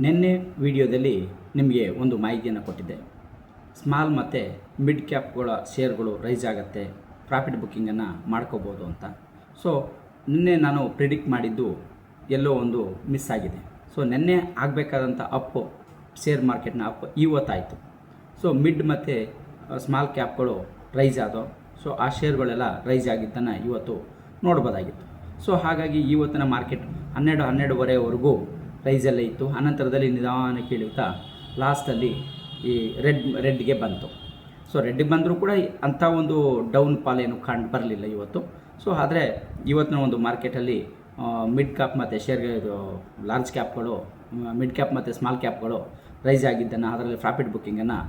ನಿನ್ನೆ ವಿಡಿಯೋದಲ್ಲಿ ನಿಮಗೆ ಒಂದು ಮಾಹಿತಿಯನ್ನು ಕೊಟ್ಟಿದ್ದೆ. ಸ್ಮಾಲ್ ಮತ್ತು ಮಿಡ್ ಕ್ಯಾಪ್ಗಳ ಶೇರ್ಗಳು ರೈಸ್ ಆಗುತ್ತೆ, ಪ್ರಾಫಿಟ್ ಬುಕ್ಕಿಂಗನ್ನು ಮಾಡ್ಕೋಬೋದು ಅಂತ. ಸೊ ನಿನ್ನೆ ನಾನು ಪ್ರಿಡಿಕ್ಟ್ ಮಾಡಿದ್ದು ಎಲ್ಲೋ ಒಂದು ಮಿಸ್ ಆಗಿದೆ. ಸೊ ನಿನ್ನೆ ಆಗಬೇಕಾದಂಥ ಅಪ್ ಶೇರ್ ಮಾರ್ಕೆಟ್ನ ಅಪ್ ಇವತ್ತಾಯಿತು. ಸೊ ಮಿಡ್ ಮತ್ತು ಸ್ಮಾಲ್ ಕ್ಯಾಪ್ಗಳು ರೈಸ್ ಆದವು. ಸೊ ಆ ಶೇರ್ಗಳೆಲ್ಲ ರೈಸ್ ಆಗಿದ್ದನ್ನು ಇವತ್ತು ನೋಡ್ಬೋದಾಗಿತ್ತು. ಸೊ ಹಾಗಾಗಿ ಇವತ್ತಿನ ಮಾರ್ಕೆಟ್ 12:30ವರೆವರೆಗೂ ರೈಸಲ್ಲೇ ಇತ್ತು. ಅನಂತರದಲ್ಲಿ ನಿಧಾನಕ್ಕೆ ಇಳಿಯುತ್ತಾ ಲಾಸ್ಟಲ್ಲಿ ಈ ರೆಡ್ಗೆ ಬಂತು. ಸೊ ರೆಡ್ಗೆ ಬಂದರೂ ಕೂಡ ಅಂಥ ಒಂದು ಡೌನ್ ಫಾಲ್ ಏನು ಕಂಡು ಬರಲಿಲ್ಲ ಇವತ್ತು. ಸೊ ಆದರೆ ಇವತ್ತಿನ ಒಂದು ಮಾರ್ಕೆಟಲ್ಲಿ ಮಿಡ್ ಕ್ಯಾಪ್ ಮತ್ತು ಇದು ಲಾರ್ಜ್ ಕ್ಯಾಪ್ಗಳು, ಮಿಡ್ ಕ್ಯಾಪ್ ಮತ್ತು ಸ್ಮಾಲ್ ಕ್ಯಾಪ್ಗಳು ರೈಸ್ ಆಗಿದ್ದನ್ನು ಅದರಲ್ಲಿ ಪ್ರಾಫಿಟ್ ಬುಕ್ಕಿಂಗನ್ನು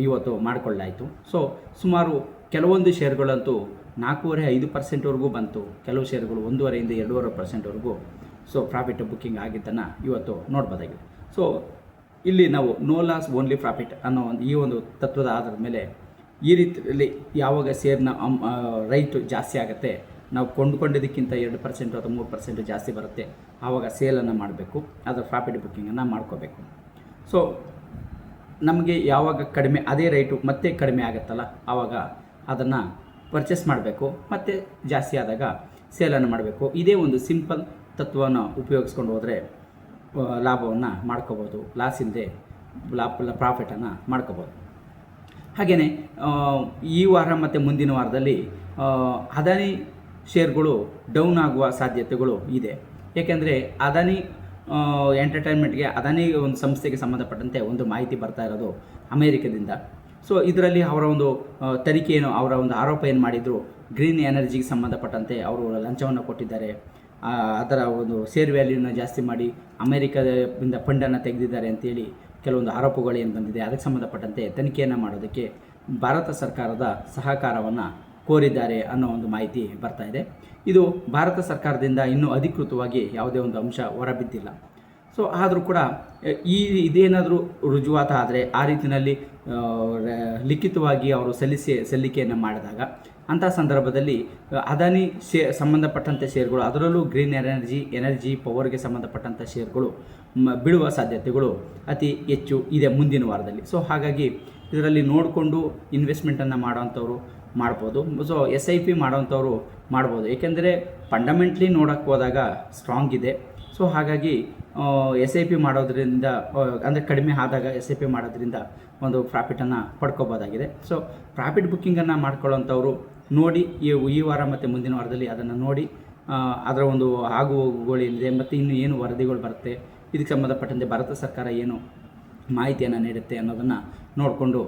ಇವತ್ತು ಮಾಡಿಕೊಳ್ಳಾಯಿತು. ಸೊ ಸುಮಾರು ಕೆಲವೊಂದು ಶೇರ್ಗಳಂತೂ 4.5% ಬಂತು. ಕೆಲವು ಶೇರ್ಗಳು 1.5ಇಂದ 2.5%ವರೆಗೂ ಸೊ ಪ್ರಾಫಿಟ್ ಬುಕ್ಕಿಂಗ್ ಆಗಿದ್ದನ್ನು ಇವತ್ತು ನೋಡ್ಬೋದಾಗಿದೆ. ಸೊ ಇಲ್ಲಿ ನಾವು ನೋ ಲಾಸ್ ಓನ್ಲಿ ಪ್ರಾಫಿಟ್ ಅನ್ನೋ ಈ ಒಂದು ತತ್ವದ ಆಧಾರದ ಮೇಲೆ ಈ ರೀತಿಯಲ್ಲಿ ಯಾವಾಗ ಶೇರ್ನ ರೈಟು ಜಾಸ್ತಿ ಆಗುತ್ತೆ, ನಾವು ಕೊಂಡುಕೊಂಡಿದ್ದಕ್ಕಿಂತ 2% ಅಥವಾ 3% ಜಾಸ್ತಿ ಬರುತ್ತೆ, ಆವಾಗ ಸೇಲನ್ನು ಮಾಡಬೇಕು, ಅದರ ಪ್ರಾಫಿಟ್ ಬುಕ್ಕಿಂಗನ್ನು ಮಾಡ್ಕೋಬೇಕು. ಸೊ ನಮಗೆ ಯಾವಾಗ ಕಡಿಮೆ ಅದೇ ರೈಟು ಮತ್ತೆ ಕಡಿಮೆ ಆಗುತ್ತಲ್ಲ, ಆವಾಗ ಅದನ್ನು ಪರ್ಚೇಸ್ ಮಾಡಬೇಕು, ಮತ್ತು ಜಾಸ್ತಿ ಆದಾಗ ಸೇಲನ್ನು ಮಾಡಬೇಕು. ಇದೇ ಒಂದು ಸಿಂಪಲ್ ತತ್ವವನ್ನು ಉಪಯೋಗಿಸ್ಕೊಂಡು ಹೋದರೆ ಲಾಭವನ್ನು ಮಾಡ್ಕೋಬೋದು, ಲಾಸ್ ಇಲ್ಲದೆ ಪ್ರಾಫಿಟನ್ನು ಮಾಡ್ಕೋಬೋದು. ಹಾಗೆಯೇ ಈ ವಾರ ಮತ್ತು ಮುಂದಿನ ವಾರದಲ್ಲಿ ಅದಾನಿ ಶೇರ್ಗಳು ಡೌನ್ ಆಗುವ ಸಾಧ್ಯತೆಗಳು ಇದೆ. ಏಕೆಂದರೆ ಅದಾನಿ ಎಂಟರ್ಟೈನ್ಮೆಂಟ್ಗೆ, ಅದಾನಿ ಒಂದು ಸಂಸ್ಥೆಗೆ ಸಂಬಂಧಪಟ್ಟಂತೆ ಒಂದು ಮಾಹಿತಿ ಬರ್ತಾ ಇರೋದು ಅಮೇರಿಕದಿಂದ. ಸೊ ಇದರಲ್ಲಿ ಅವರ ಒಂದು ತನಿಖೆಯನ್ನು, ಅವರ ಒಂದು ಆರೋಪ ಏನು ಮಾಡಿದರು, ಗ್ರೀನ್ ಎನರ್ಜಿಗೆ ಸಂಬಂಧಪಟ್ಟಂತೆ ಅವರು ಲಂಚವನ್ನು ಕೊಟ್ಟಿದ್ದಾರೆ, ಅದರ ಒಂದು ಶೇರ್ ವ್ಯಾಲ್ಯೂನ ಜಾಸ್ತಿ ಮಾಡಿ ಅಮೇರಿಕದಿಂದ ಫಂಡನ್ನು ತೆಗೆದಿದ್ದಾರೆ ಅಂತೇಳಿ ಕೆಲವೊಂದು ಆರೋಪಗಳು ಏನು ಬಂದಿದೆ. ಅದಕ್ಕೆ ಸಂಬಂಧಪಟ್ಟಂತೆ ತನಿಖೆಯನ್ನು ಮಾಡೋದಕ್ಕೆ ಭಾರತ ಸರ್ಕಾರದ ಸಹಕಾರವನ್ನು ಕೋರಿದ್ದಾರೆ ಅನ್ನೋ ಒಂದು ಮಾಹಿತಿ ಬರ್ತಾ ಇದೆ. ಇದು ಭಾರತ ಸರ್ಕಾರದಿಂದ ಇನ್ನೂ ಅಧಿಕೃತವಾಗಿ ಯಾವುದೇ ಒಂದು ಅಂಶ ಹೊರಬಿದ್ದಿಲ್ಲ. ಸೊ ಆದರೂ ಕೂಡ ಇದೇನಾದರೂ ರುಜುವಾತ ಆದರೆ, ಆ ರೀತಿಯಲ್ಲಿ ಲಿಖಿತವಾಗಿ ಅವರು ಸಲ್ಲಿಕೆಯನ್ನು ಮಾಡಿದಾಗ, ಅಂಥ ಸಂದರ್ಭದಲ್ಲಿ ಅದಾನಿ ಸಂಬಂಧಪಟ್ಟಂಥ ಶೇರ್ಗಳು, ಅದರಲ್ಲೂ ಗ್ರೀನ್ ಎನರ್ಜಿ ಪವರ್ಗೆ ಸಂಬಂಧಪಟ್ಟಂಥ ಶೇರ್ಗಳು ಬೀಳುವ ಸಾಧ್ಯತೆಗಳು ಅತಿ ಹೆಚ್ಚು ಇದೆ ಮುಂದಿನ ವಾರದಲ್ಲಿ. ಸೊ ಹಾಗಾಗಿ ಇದರಲ್ಲಿ ನೋಡಿಕೊಂಡು ಇನ್ವೆಸ್ಟ್ಮೆಂಟನ್ನು ಮಾಡೋವಂಥವ್ರು ಮಾಡ್ಬೋದು. ಸೊ SIP ಮಾಡೋವಂಥವ್ರು ಮಾಡ್ಬೋದು. ಏಕೆಂದರೆ ಫಂಡಮೆಂಟ್ಲಿ ನೋಡೋಕ್ಕೆ ಹೋದಾಗ ಸ್ಟ್ರಾಂಗ್ ಇದೆ. ಸೊ ಹಾಗಾಗಿ SIP ಮಾಡೋದ್ರಿಂದ, ಅಂದರೆ ಕಡಿಮೆ ಆದಾಗ SIP ಮಾಡೋದ್ರಿಂದ ಒಂದು ಪ್ರಾಫಿಟನ್ನು ಪಡ್ಕೋಬೋದಾಗಿದೆ. ಸೊ ಪ್ರಾಫಿಟ್ ಬುಕ್ಕಿಂಗನ್ನು ಮಾಡ್ಕೊಳ್ಳೋಂಥವ್ರು ನೋಡಿ ಈ ವಾರ ಮತ್ತು ಮುಂದಿನ ವಾರದಲ್ಲಿ ಅದನ್ನು ನೋಡಿ ಅದರ ಒಂದು ಆಗು ಹೋಗುಗಳಿದೆ, ಮತ್ತು ಇನ್ನು ಏನು ವರದಿಗಳು ಬರುತ್ತೆ, ಇದಕ್ಕೆ ಸಂಬಂಧಪಟ್ಟಂತೆ ಭಾರತ ಸರ್ಕಾರ ಏನು ಮಾಹಿತಿಯನ್ನು ನೀಡುತ್ತೆ ಅನ್ನೋದನ್ನು ನೋಡಿಕೊಂಡು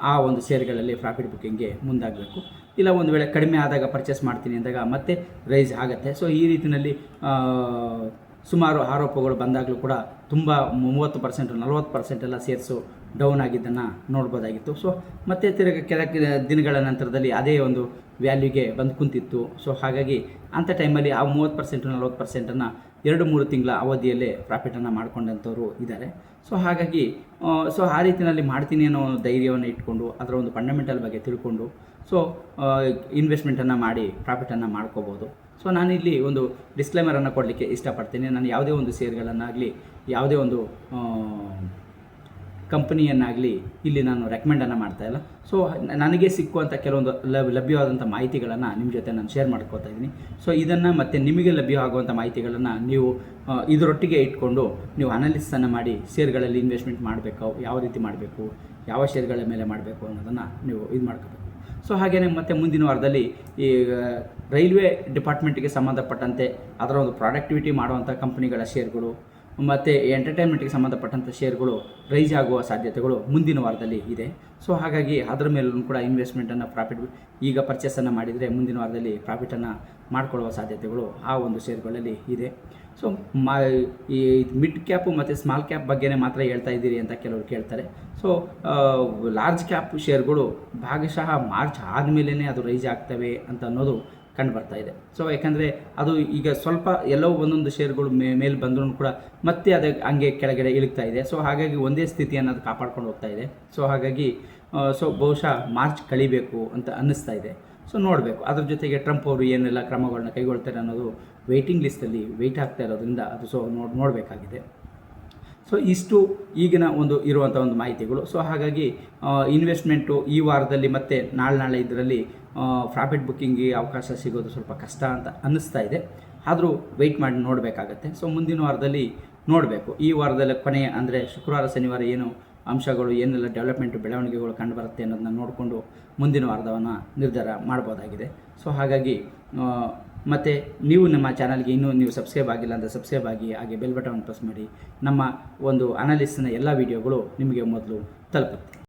ಆ ಒಂದು ಶೇರ್ಗಳಲ್ಲಿ ಪ್ರಾಫಿಟ್ ಬುಕ್ಕಿಂಗ್ಗೆ ಮುಂದಾಗಬೇಕು. ಇಲ್ಲ ಒಂದು ವೇಳೆ ಕಡಿಮೆ ಆದಾಗ ಪರ್ಚೇಸ್ ಮಾಡ್ತೀನಿ ಅಂದಾಗ ಮತ್ತೆ ರೈಸ್ ಆಗುತ್ತೆ. ಸೊ ಈ ರೀತಿಯಲ್ಲಿ ಸುಮಾರು ಆರೋಪಗಳು ಬಂದಾಗಲೂ ಕೂಡ ತುಂಬ 30%, 40% ಎಲ್ಲ ಶೇರ್ಸು ಡೌನ್ ಆಗಿದ್ದನ್ನು ನೋಡ್ಬೋದಾಗಿತ್ತು. ಸೊ ಮತ್ತೆ ಕೆಲವು ದಿನಗಳ ನಂತರದಲ್ಲಿ ಅದೇ ಒಂದು ವ್ಯಾಲ್ಯೂಗೆ ಬಂದು ಕುಂತಿತ್ತು. ಸೊ ಹಾಗಾಗಿ ಅಂಥ ಟೈಮಲ್ಲಿ ಆ 30%, 40%ಅನ್ನು 2-3 ತಿಂಗಳ ಅವಧಿಯಲ್ಲೇ ಪ್ರಾಫಿಟನ್ನು ಮಾಡ್ಕೊಂಡಂಥವ್ರು ಇದ್ದಾರೆ. ಸೊ ಹಾಗಾಗಿ ಆ ರೀತಿಯಲ್ಲಿ ಮಾಡ್ತೀನಿ ಅನ್ನೋ ಒಂದು ಧೈರ್ಯವನ್ನು ಇಟ್ಕೊಂಡು, ಅದರ ಒಂದು ಫಂಡಮೆಂಟಲ್ ಬಗ್ಗೆ ತಿಳ್ಕೊಂಡು ಸೊ ಇನ್ವೆಸ್ಟ್ಮೆಂಟನ್ನು ಮಾಡಿ ಪ್ರಾಫಿಟನ್ನು ಮಾಡ್ಕೋಬೋದು. ಸೊ ನಾನಿಲ್ಲಿ ಒಂದು ಡಿಸ್ಕ್ಲೇಮರನ್ನು ಕೊಡಲಿಕ್ಕೆ ಇಷ್ಟಪಡ್ತೀನಿ. ನಾನು ಯಾವುದೇ ಒಂದು ಶೇರ್ಗಳನ್ನಾಗಲಿ, ಯಾವುದೇ ಒಂದು ಕಂಪನಿಯನ್ನಾಗಲಿ ಇಲ್ಲಿ ನಾನು ರೆಕಮೆಂಡನ್ನು ಮಾಡ್ತಾಯಿಲ್ಲ. ಸೊ ನನಗೆ ಸಿಕ್ಕುವಂಥ ಕೆಲವೊಂದು ಲಭ್ಯವಾದಂಥ ಮಾಹಿತಿಗಳನ್ನು ನಿಮ್ಮ ಜೊತೆ ನಾನು ಶೇರ್ ಮಾಡ್ಕೋತಾ ಇದ್ದೀನಿ. ಸೊ ಇದನ್ನು ಮತ್ತು ನಿಮಗೆ ಲಭ್ಯವಾಗುವಂಥ ಮಾಹಿತಿಗಳನ್ನು ನೀವು ಇದರೊಟ್ಟಿಗೆ ಇಟ್ಕೊಂಡು ನೀವು ಅನಾಲಿಸಿಸನ್ನು ಮಾಡಿ ಶೇರ್ಗಳಲ್ಲಿ ಇನ್ವೆಸ್ಟ್ಮೆಂಟ್ ಮಾಡಬೇಕು, ಯಾವ ರೀತಿ ಮಾಡಬೇಕು, ಯಾವ ಶೇರ್ಗಳ ಮೇಲೆ ಮಾಡಬೇಕು ಅನ್ನೋದನ್ನು ನೀವು ಇದು ಮಾಡ್ಕೋಬೇಕು. ಸೊ ಹಾಗೆಯೇ ಮತ್ತು ಮುಂದಿನ ವಾರದಲ್ಲಿ ಈ ರೈಲ್ವೆ ಡಿಪಾರ್ಟ್ಮೆಂಟ್ಗೆ ಸಂಬಂಧಪಟ್ಟಂತೆ ಅದರ ಒಂದು ಪ್ರಾಡಕ್ಟಿವಿಟಿ ಮಾಡುವಂಥ ಕಂಪ್ನಿಗಳ ಶೇರ್ಗಳು ಮತ್ತು ಎಂಟರ್ಟೈನ್ಮೆಂಟ್ಗೆ ಸಂಬಂಧಪಟ್ಟಂಥ ಶೇರ್ಗಳು ರೈಸ್ ಆಗುವ ಸಾಧ್ಯತೆಗಳು ಮುಂದಿನ ವಾರದಲ್ಲಿ ಇದೆ. ಸೊ ಹಾಗಾಗಿ ಅದರ ಮೇಲೂ ಕೂಡ ಇನ್ವೆಸ್ಟ್ಮೆಂಟನ್ನು ಈಗ ಪರ್ಚೇಸನ್ನು ಮಾಡಿದರೆ ಮುಂದಿನ ವಾರದಲ್ಲಿ ಪ್ರಾಫಿಟನ್ನು ಮಾಡಿಕೊಳ್ಳುವ ಸಾಧ್ಯತೆಗಳು ಆ ಒಂದು ಶೇರ್ಗಳಲ್ಲಿ ಇದೆ. ಸೊ ಈ ಮಿಡ್ ಕ್ಯಾಪು ಮತ್ತು ಸ್ಮಾಲ್ ಕ್ಯಾಪ್ ಬಗ್ಗೆನೇ ಮಾತ್ರ ಹೇಳ್ತಾ ಇದ್ದೀರಿ ಅಂತ ಕೆಲವರು ಕೇಳ್ತಾರೆ. ಸೊ ಲಾರ್ಜ್ ಕ್ಯಾಪ್ ಶೇರ್ಗಳು ಭಾಗಶಃ ಮಾರ್ಚ್ ಆದಮೇಲೆ ಅದು ರೈಸ್ ಆಗ್ತವೆ ಅಂತ ಅನ್ನೋದು ಕಂಡು ಬರ್ತಾ ಇದೆ. ಸೊ ಯಾಕಂದರೆ ಅದು ಈಗ ಸ್ವಲ್ಪ ಎಲ್ಲವೂ ಒಂದೊಂದು ಶೇರ್ಗಳು ಮೇಲೆ ಬಂದರೂ ಕೂಡ ಮತ್ತೆ ಅದು ಹಂಗೆ ಕೆಳಗಡೆ ಇಳಿಗ್ತಾ ಇದೆ. ಸೊ ಹಾಗಾಗಿ ಒಂದೇ ಸ್ಥಿತಿಯನ್ನು ಅದು ಕಾಪಾಡ್ಕೊಂಡು ಹೋಗ್ತಾ ಇದೆ. ಸೊ ಹಾಗಾಗಿ ಬಹುಶಃ ಮಾರ್ಚ್ ಕಳಿಬೇಕು ಅಂತ ಅನ್ನಿಸ್ತಾ ಇದೆ. ಸೊ ನೋಡಬೇಕು. ಅದ್ರ ಜೊತೆಗೆ ಟ್ರಂಪ್ ಅವರು ಏನೆಲ್ಲ ಕ್ರಮಗಳನ್ನ ಕೈಗೊಳ್ತಾರೆ ಅನ್ನೋದು ವೇಟಿಂಗ್ ಲಿಸ್ಟಲ್ಲಿ ವೆಯ್ಟ್ ಆಗ್ತಾ ಇರೋದ್ರಿಂದ ಅದು ನೋಡಬೇಕಾಗಿದೆ. ಸೊ ಇಷ್ಟು ಈಗಿನ ಒಂದು ಇರುವಂಥ ಒಂದು ಮಾಹಿತಿಗಳು. ಸೊ ಹಾಗಾಗಿ ಇನ್ವೆಸ್ಟ್ಮೆಂಟು ಈ ವಾರದಲ್ಲಿ ಮತ್ತು ನಾಳೆ ಇದರಲ್ಲಿ ಪ್ರಾಫಿಟ್ ಬುಕ್ಕಿಂಗಿಗೆ ಅವಕಾಶ ಸಿಗೋದು ಸ್ವಲ್ಪ ಕಷ್ಟ ಅಂತ ಅನ್ನಿಸ್ತಾ ಇದೆ. ಆದರೂ ವೆಯ್ಟ್ ಮಾಡಿ ನೋಡಬೇಕಾಗತ್ತೆ. ಸೊ ಮುಂದಿನ ವಾರದಲ್ಲಿ ನೋಡಬೇಕು. ಈ ವಾರದಲ್ಲಿ ಕೊನೆಯ ಅಂದರೆ ಶುಕ್ರವಾರ ಶನಿವಾರ ಏನು ಅಂಶಗಳು ಏನೆಲ್ಲ ಡೆವಲಪ್ಮೆಂಟು ಬೆಳವಣಿಗೆಗಳು ಕಂಡುಬರುತ್ತೆ ಅನ್ನೋದನ್ನ ನೋಡಿಕೊಂಡು ಮುಂದಿನ ವಾರದವನ್ನು ನಿರ್ಧಾರ ಮಾಡ್ಬೋದಾಗಿದೆ. ಸೊ ಹಾಗಾಗಿ ಮತ್ತು ನೀವು ನಮ್ಮ ಚಾನಲ್ಗೆ ಇನ್ನೂ ನೀವು ಸಬ್ಸ್ಕ್ರೈಬ್ ಆಗಿಲ್ಲ ಅಂದರೆ ಸಬ್ಸ್ಕ್ರೈಬ್ ಆಗಿ, ಹಾಗೆ ಬೆಲ್ ಬಟನ್ ಪ್ರೆಸ್ ಮಾಡಿ. ನಮ್ಮ ಒಂದು ಅನಾಲಿಸಿಸ್ನ ಎಲ್ಲ ವೀಡಿಯೋಗಳು ನಿಮಗೆ ಮೊದಲು ತಲುಪುತ್ತೆ.